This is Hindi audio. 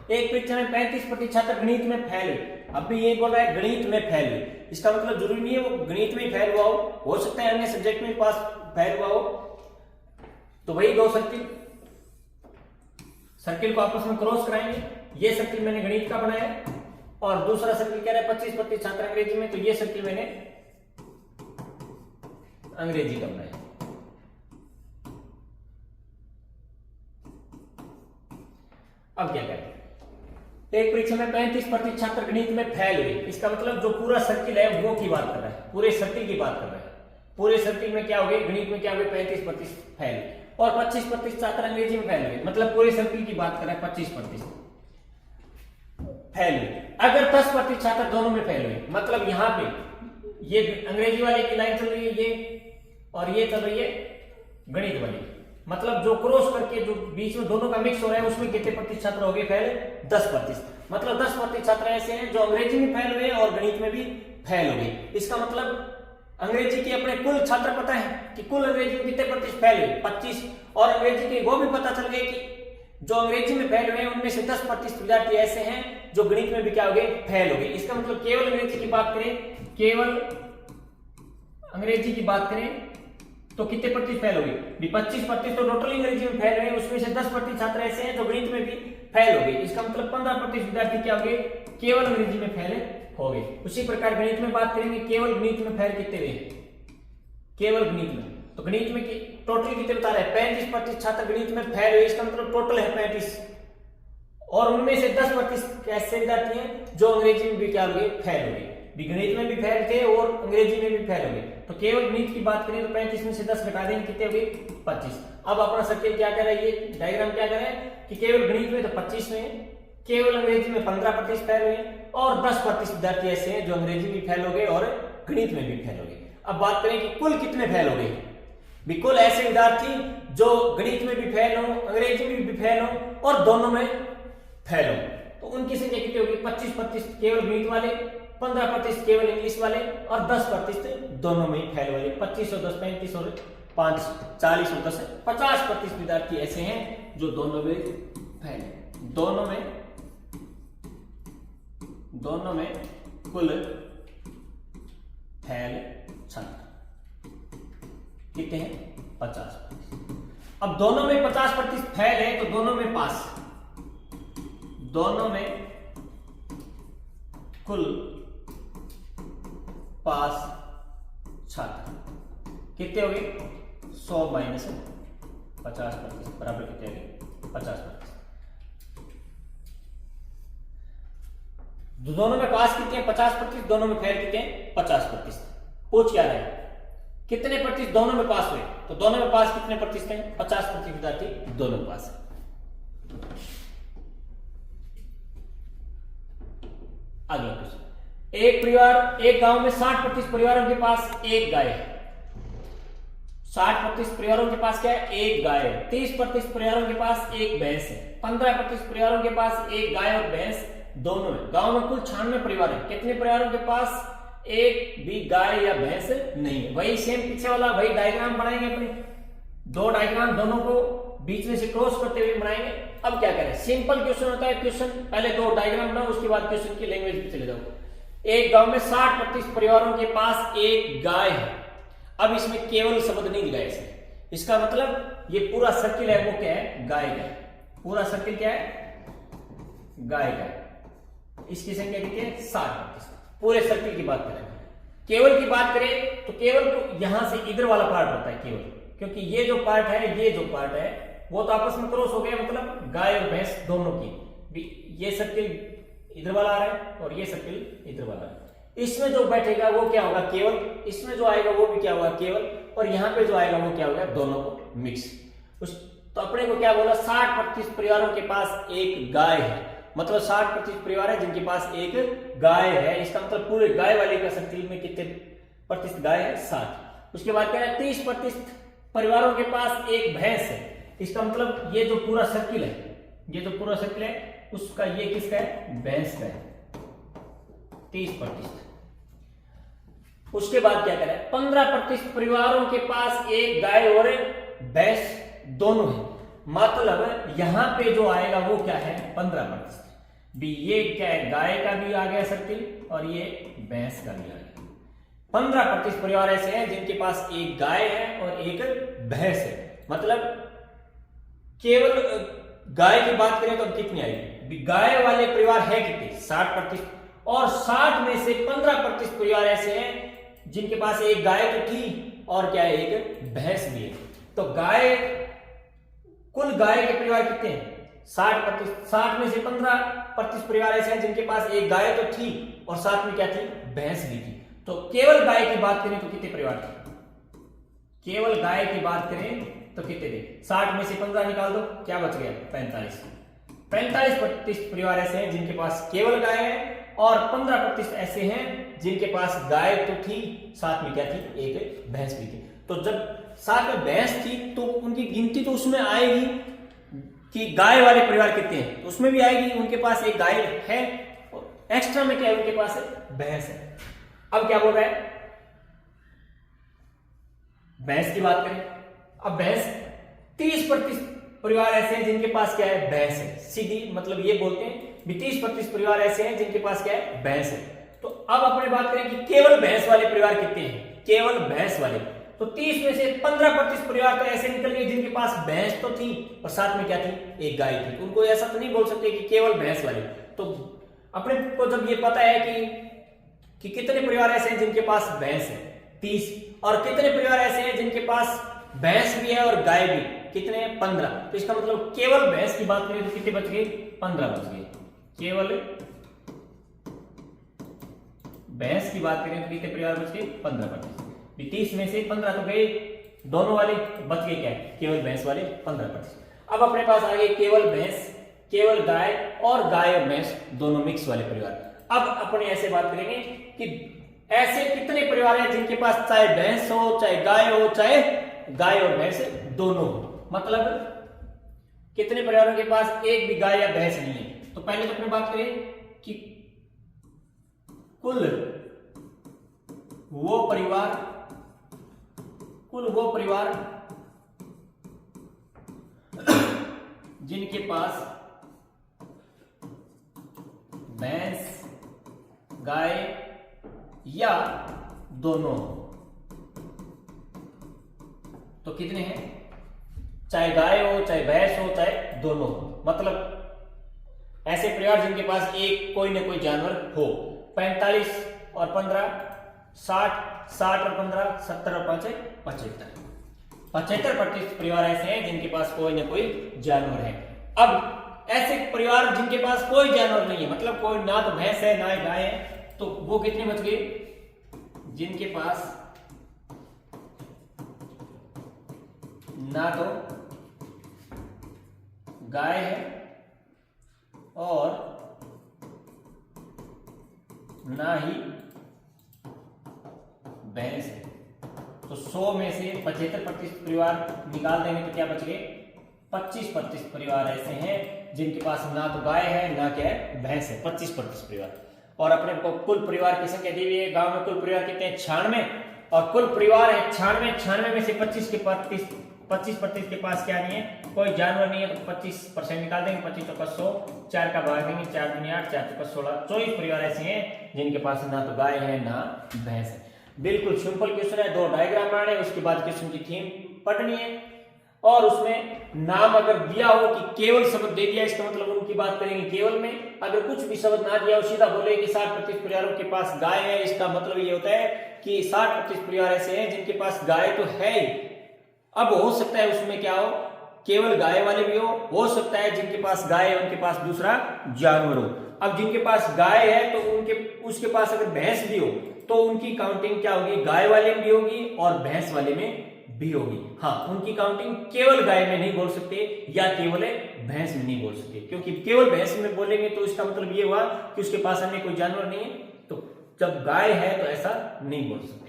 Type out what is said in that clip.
एक परीक्षा में 35% छात्र गणित में फेल हुए। अब भी ये बोल रहा है गणित में फेल हुए, इसका मतलब जरूरी नहीं है वो गणित में फेल हुआ हो सकता है अन्य सब्जेक्ट में पास फेल हुआ हो। तो वही दो सर्किल को आपस में क्रॉस कराएंगे। ये सर्किल मैंने गणित का बनाया और दूसरा सर्किल कह रहा है 25% छात्र अंग्रेजी में, तो ये सर्किल मैंने अंग्रेजी का बनाया। अब क्या करें, एक परीक्षा में 35% छात्र गणित में फेल हुए, इसका मतलब जो पूरा सर्किल है वो की बात कर रहा है, पूरे सर्किल की बात कर रहा है। पूरे सर्किल में क्या हो गए, गणित में क्या हो गए 35% फेल और 25% छात्र अंग्रेजी में फेल हुए, मतलब पूरे सर्किल की बात कर रहा है 25% फेल हुए। अगर 10% छात्र दोनों में फेल हुए, मतलब यहां पे ये अंग्रेजी वाले की लाइन चल रही है ये और ये चल रही है गणित वाली, मतलब जो क्रॉस करके जो बीच में दोनों का मिक्स हो रहा है उसमें कितने प्रतिशत छात्र हो गए फेल, 10%। मतलब 10% छात्र ऐसे हैं जो अंग्रेजी में फेल हुए और गणित में भी फेल हो गए। इसका मतलब अंग्रेजी के अपने कुल छात्र पता है कि कुल अंग्रेजी में कितने प्रतिशत फेल हुए 25, और अंग्रेजी के वो भी पता चल गए कि जो अंग्रेजी में फेल हुए उनमें से 10% विद्यार्थी ऐसे हैं जो गणित में भी क्या हो गए, फेल हो गए। इसका मतलब केवल अंग्रेजी की बात करें, केवल अंग्रेजी की बात करें तो कितने प्रतिशत फेल हो गए, 25% तो टोटल अंग्रेजी में फेल हुए, उसमें से 10% छात्र ऐसे हैं जो गणित में भी फेल हो गए। इसका मतलब 15% विद्यार्थी क्या हो गए, केवल अंग्रेजी में फेल हो गए। उसी प्रकार गणित में बात करेंगे, केवल गणित में फेल कितने हुए, केवल गणित में, तो गणित में टोटल कितने बता रहे हैं, 35% छात्र गणित में फेल हुए, इसका मतलब टोटल है 35, और उनमें से 10% ऐसे विद्यार्थी हैं जो अंग्रेजी में भी क्या हो गए, फेल हो गए, गणित में भी फेल थे और अंग्रेजी में भी फेल हो गए। तो केवल गणित की बात करें तो 35 में से 10 घटा देंगे, कितने हो गए, 25। अब अपना सर्किल क्या कर रहा है, ये डायग्राम क्या कर रहा है कि केवल गणित में तो 25 में, केवल अंग्रेजी में 15% फेल हुए और 10% विद्यार्थी ऐसे हैं जो अंग्रेजी में फेल हो गए और गणित में भी फेल हो गए। अब बात करें कि कुल कितने फेल हो गए, बिल्कुल ऐसे विद्यार्थी जो गणित में भी फेल हो, अंग्रेजी में भी फेल हो और दोनों में फेल हो, तो उनकी संख्या कितनी होगी, 25% केवल गणित वाले, 15% केवल इंग्लिश वाले और 10% दोनों में ही फेल वाले। 25 और 10 35 और 5 40 और 10 50% विद्यार्थी ऐसे हैं जो दोनों में फेल, दोनों में कुल फेल छात्र कितने हैं, 50%। अब दोनों में 50% फेल है तो दोनों में पास, दोनों में कुल पास छात्र कितने हो गए, 100 माइनस 50% बराबर कितने हो गए, 50%। दोनों में पास कितने हैं, 50%, दोनों में फेल कितने हैं, 50%। पूछ क्या रहा है, कितने प्रतिशत दोनों में पास हुए, तो दोनों में पास कितने प्रतिशत हैं, 50% विद्यार्थी दोनों में पास है। अगला क्वेश्चन, एक गांव में 60% परिवारों के पास एक गाय है, 60% परिवारों के पास क्या है, एक गाय है। 30% परिवारों के पास एक भैंस है, 15% परिवारों के पास एक गाय और भैंस दोनों है। गांव में कुल 96 परिवार है, कितने परिवारों के पास एक भी गाय या भैंस नहीं है। वही सेम पीछे वाला वही डायग्राम बनाएंगे, अपने दो डायग्राम दोनों को बीच में से क्रॉस करते हुए बनाएंगे। अब क्या करें, सिंपल क्वेश्चन होता है, क्वेश्चन पहले दो डायग्राम बनाओ उसके बाद क्वेश्चन की लैंग्वेज पे चले जाओ। एक गांव में 60% परिवारों के पास एक गाय है। अब इसमें केवल शब्द नहीं दिया इसमें, इसका मतलब ये पूरा सर्किल है वो क्या है, गाय का, पूरा सर्किल क्या है, गाय का। इसकी संख्या कितनी है, 60%। पूरे सर्किल की बात करें, केवल की बात करें तो केवल को यहां से इधर वाला पार्ट होता है केवल, क्योंकि ये जो पार्ट है, ये जो पार्ट है वो तो आपस में क्रॉस हो गया, मतलब गाय और भैंस दोनों की। ये सर्किल इधर वाला आ रहा है और ये सर्किल इधर वाला है। इसमें जो बैठेगा वो क्या होगा, केवल। इसमें जो आएगा वो भी क्या होगा, केवल। और यहाँ पे जो आएगा वो क्या होगा, दोनों को मिक्स। तो अपने को क्या बोला, 60% परिवारों के पास एक गाय है, मतलब 60% परिवार है जिनके पास एक गाय है। इसका मतलब पूरे गाय वाले का सर्किल में कितने प्रतिशत गाय है, 60। उसके बाद क्या है, 30% परिवारों के पास एक भैंस है। इसका मतलब ये जो पूरा सर्किल है, ये जो पूरा सर्किल है उसका ये किसका है, भैंस का है, 30%। उसके बाद क्या करें, 15% परिवारों के पास एक गाय और भैंस दोनों है, मतलब यहां पे जो आएगा वो क्या है, 15%। बी, ये क्या है, गाय का भी आ गया सर्किल और ये भैंस का भी आ गया। 15% परिवार ऐसे हैं जिनके पास एक गाय है और एक भैंस है। मतलब केवल गाय की बात करें तो अब कितनी आएगी, गाय वाले परिवार है कितने, 60%, और 60 में से 15% परिवार ऐसे हैं जिनके पास एक गाय तो थी और क्या है, एक भैंस भी है। तो गाय, कुल गाय के परिवार कितने हैं, 60%। 60 में से 15% परिवार ऐसे हैं जिनके पास एक गाय तो थी और साथ में क्या थी, भैंस भी थी। तो केवल गाय की बात करें तो कितने परिवार थे, केवल गाय की बात करें तो कितने थे, 60 में से 15 निकाल दो, क्या बच गया, 45। 45% परिवार ऐसे हैं जिनके पास केवल गाय है और 15% ऐसे हैं जिनके पास गाय तो थी, साथ में क्या थी, एक भैंस भी थी। तो जब साथ में भैंस थी तो उनकी गिनती तो उसमें आएगी कि गाय वाले परिवार कितने हैं, तो उसमें भी आएगी उनके पास एक गाय है और एक्स्ट्रा में क्या है, उनके पास भैंस है। अब क्या बोल रहा है, भैंस की बात करें। अब भैंस 30% परिवार ऐसे हैं जिनके पास क्या है, भैंस है। सीधी मतलब ये बोलते हैं 30% परिवार ऐसे हैं जिनके पास क्या है, भैंस है। तो अब अपने बात करें कि केवल भैंस वाले परिवार कितने हैं, केवल भैंस वाले, तो 30 में से 15% परिवार तो ऐसे निकल गए जिनके पास भैंस तो थी और साथ में क्या थी, एक गाय थी। उनको ऐसा तो नहीं बोल सकते कि केवल भैंस वाले। तो अपने को जब ये पता है कि कितने परिवार ऐसे हैं जिनके पास भैंस है, 30, और कितने परिवार ऐसे हैं जिनके पास भैंस भी है और गाय भी, कितने हैं, 15। तो इसका मतलब केवल भैंस की बात करें तो कितने बच गए, 15 बच गए। केवल भैंस की बात करें तो कितने परिवार बच गए, 15%। 30 में से 15 तो गए, दोनों वाले बच गए क्या है, केवल भैंस वाले 15%। अब अपने पास आ गए केवल भैंस, केवल गाय और गाय और भैंस दोनों मिक्स वाले परिवार। अब अपने ऐसे बात करेंगे कि ऐसे कितने परिवार हैं जिनके पास चाहे भैंस हो, चाहे गाय हो, चाहे गाय और भैंस दोनों हो। मतलब कितने परिवारों के पास एक भी गाय या भैंस नहीं है। तो पहले तो अपने बात करें कि कुल वो परिवार जिनके पास भैंस, गाय या दोनों, तो कितने हैं, चाहे गाय हो, चाहे भैंस हो, चाहे दोनों हो। मतलब ऐसे परिवार जिनके पास एक कोई ना कोई जानवर हो। 45 और 15 60, 60 और 15 70 और 5 75। 75% परिवार ऐसे हैं जिनके पास कोई ना कोई जानवर है। अब ऐसे परिवार जिनके पास कोई जानवर नहीं है, मतलब कोई ना तो भैंस है ना गाय है, तो वो कितने बच गए, जिनके पास ना तो गाय है और ना ही भैंस है। तो 100 में से 75% परिवार निकाल देंगे तो क्या बच गए, 25% परिवार ऐसे हैं जिनके पास ना तो गाय है ना क्या है, भैंस है। 25% परिवार। और अपने को कुल परिवार की संख्या दी हुई है, गांव में कुल परिवार कितने हैं, 96, और कुल परिवार है 96 में से 25% के पास क्या नहीं है, कोई जानवर नहीं है, तो 25% निकाल देंगे। 25 तो 100, 4 का भाग देंगे, 4 दूनी 8, 4 तो 16, 24 परिवार ऐसे हैं जिनके पास ना तो गाय है ना भैंस है। बिल्कुल सिंपल क्वेश्चन है, 2 डायग्राम बनाने, उसके बाद क्वेश्चन की थीम पढ़नी है, और उसमें नाम अगर दिया हो कि केवल शब्द दे दिया, इसका मतलब उनकी बात करेंगे केवल में। अगर कुछ भी शब्द ना दिया हो, सीधा बोले कि 60% परिवारों के पास गाय है, इसका मतलब ये होता है कि 60% परिवार ऐसे हैं जिनके पास गाय तो है। अब हो सकता है उसमें क्या हो, केवल गाय वाले भी हो सकता है जिनके पास गाय है उनके पास दूसरा जानवर हो। अब जिनके पास गाय है तो उसके पास अगर भैंस भी हो तो उनकी काउंटिंग क्या होगी, गाय वाले में भी होगी और भैंस वाले में भी होगी। हाँ, उनकी काउंटिंग केवल गाय में नहीं बोल सकते या केवल भैंस में नहीं बोल सकते, क्योंकि केवल भैंस में बोलेंगे तो इसका मतलब ये हुआ कि उसके पास अन्य कोई जानवर नहीं है, तो जब गाय है तो ऐसा नहीं बोल सकते।